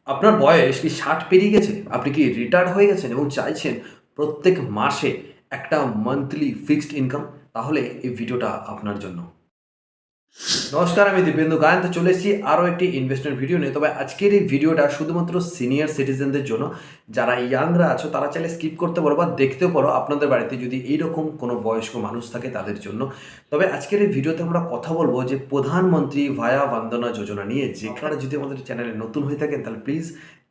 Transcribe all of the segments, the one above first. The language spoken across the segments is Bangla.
আপনার বয়স কি ৬০ পেরিয়ে গেছে? আপনি কি রিটায়ার্ড হয়ে গেছেন এবং চাইছেন প্রত্যেক মাসে একটা মান্থলি ফিক্সড ইনকাম? তাহলে এই ভিডিওটা আপনার জন্য। নমস্কার, আমি দীপেন্দু গায়েন। তো চলে এসেছি আরও একটি ইনভেস্টমেন্ট ভিডিও নিয়ে। তবে আজকের এই ভিডিওটা শুধুমাত্র সিনিয়র সিটিজেনদের জন্য। যারা ইয়াংরা আছো তারা চাইলে স্কিপ করতে পারো বা দেখতেও পারো আপনাদের বাড়িতে যদি এইরকম কোনো বয়স্ক মানুষ থাকে তাদের জন্য। তবে আজকের এই ভিডিওতে আমরা কথা বলবো যে প্রধানমন্ত্রী ভায়া বন্দনা যোজনা নিয়ে। যেখানে যদি আমাদের চ্যানেলে নতুন হয়ে থাকেন তাহলে প্লিজ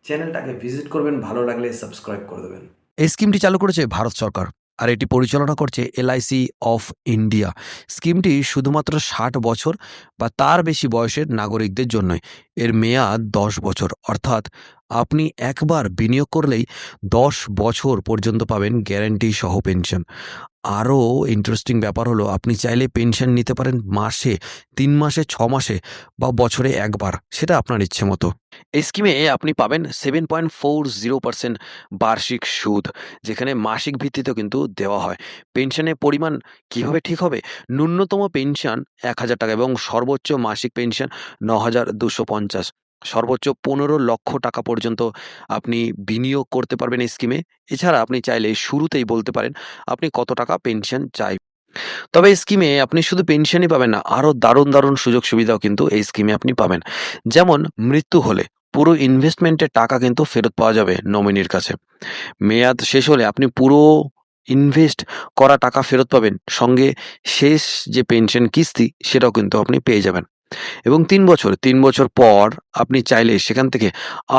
চ্যানেলটাকে ভিজিট করবেন, ভালো লাগলে সাবস্ক্রাইব করে দেবেন। এই স্কিমটি চালু করেছে ভারত সরকার আর এটি পরিচালনা করছে এলআইসি অফ ইন্ডিয়া। স্কিমটি শুধুমাত্র ৬০ বছর বা তার বেশি বয়সের নাগরিকদের জন্যই। এর মেয়াদ ১০ বছর, অর্থাৎ আপনি একবার বিনিয়োগ করলেই ১০ বছর পর্যন্ত পাবেন গ্যারান্টি সহ পেনশন। আরও ইন্টারেস্টিং ব্যাপার হলো আপনি চাইলে পেনশন নিতে পারেন মাসে, ৩ মাসে, ৬ মাসে বা বছরে একবার, সেটা আপনার ইচ্ছে মতো। এই স্কিমে আপনি পাবেন 7.40% বার্ষিক সুদ, যেখানে মাসিক ভিত্তিতেও কিন্তু দেওয়া হয়। পেনশনের পরিমাণ কিভাবে ঠিক হবে? ন্যূনতম পেনশন ১,০০০ টাকা এবং সর্বোচ্চ মাসিক পেনশন ৯,২৫০। সর্বোচ্চ ১৫ লক্ষ টাকা পর্যন্ত আপনি বিনিয়োগ করতে পারবেন এই স্কিমে। এছাড়া আপনি চাইলে শুরুতেই বলতে পারেন আপনি কত টাকা পেনশন চাই। তবে এই স্কিমে আপনি শুধু পেনশনই পাবেন না, আরও দারুণ দারুণ সুযোগ সুবিধাও কিন্তু এই স্কিমে আপনি পাবেন। যেমন মৃত্যু হলে পুরো ইনভেস্টমেন্টের টাকা কিন্তু ফেরত পাওয়া যাবে নমিনির কাছে। মেয়াদ শেষ হলে আপনি পুরো ইনভেস্ট করা টাকা ফেরত পাবেন, সঙ্গে শেষ যে পেনশন কিস্তি সেটাও কিন্তু আপনি পেয়ে যাবেন। এবং ৩ বছর পর আপনি চাইলে সেখান থেকে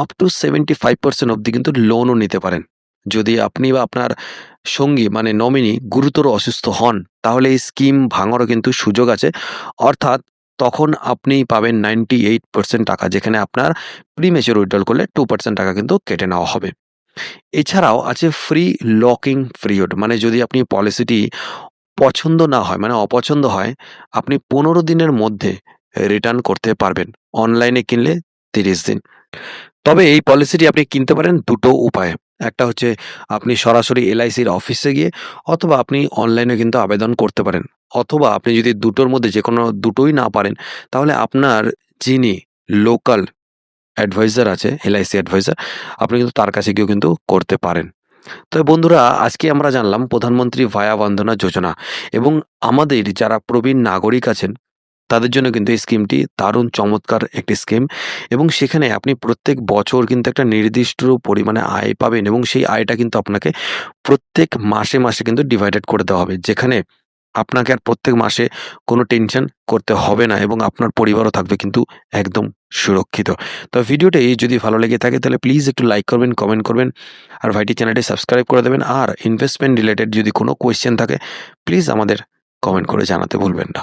আপ টু 75% অবধি কিন্তু লোনও নিতে পারেন। যদি আপনি বা আপনার সঙ্গী মানে নমিনি গুরুতর অসুস্থ হন, তাহলে এই স্কিম ভাঙারও কিন্তু সুযোগ আছে। অর্থাৎ তখন আপনি পাবেন 98% টাকা, যেখানে আপনার প্রিম্যাচুর উইথড্রল করলে 2% টাকা কিন্তু কেটে নেওয়া হবে। এছাড়াও আছে ফ্রি লকিং পিরিয়ড, মানে যদি আপনি পলিসিটি পছন্দ না হয়, মানে অপছন্দ হয়, আপনি ১৫ দিনের মধ্যে রিটার্ন করতে পারবেন। অনলাইনে কিনলে ৩০ দিন। তবে এই পলিসিটি আপনি কিনতে পারেন দুটো উপায়ে। একটা হচ্ছে আপনি সরাসরি এলআইসির অফিসে গিয়ে, অথবা আপনি অনলাইনে কিন্তু আবেদন করতে পারেন। অথবা আপনি যদি দুটোর মধ্যে যেকোনো দুটোই না পারেন, তাহলে আপনার যিনি লোকাল অ্যাডভাইজার আছে, এলআইসি অ্যাডভাইজার, আপনি কিন্তু তার কাছে গিয়েও কিন্তু করতে পারেন। তো বন্ধুরা, আজকে আমরা জানলাম প্রধানমন্ত্রী ভায়া বন্দনা যোজনা, এবং আমাদের যারা প্রবীণ নাগরিক আছেন তাদের জন্য কিন্তু এই স্কিমটি দারুণ চমৎকার একটি স্কিম। এবং সেখানে আপনি প্রত্যেক বছর কিন্তু একটা নির্দিষ্ট পরিমাণে আয় পাবেন, এবং সেই আয়টা কিন্তু আপনাকে প্রত্যেক মাসে মাসে কিন্তু ডিভাইডেড করে দেওয়া হবে, যেখানে আপনাকে আর প্রত্যেক মাসে কোনো টেনশন করতে হবে না, এবং আপনার পরিবারও থাকবে কিন্তু একদম সুরক্ষিত। তো ভিডিওটি যদি ভালো লেগে থাকে তাহলে প্লিজ একটু লাইক করবেন, কমেন্ট করবেন, আর ভাইটি চ্যানেলটি সাবস্ক্রাইব করে দেবেন। আর ইনভেস্টমেন্ট রিলেটেড যদি কোনো কোয়েশ্চেন থাকে প্লিজ আমাদের কমেন্ট করে জানাতে ভুলবেন না।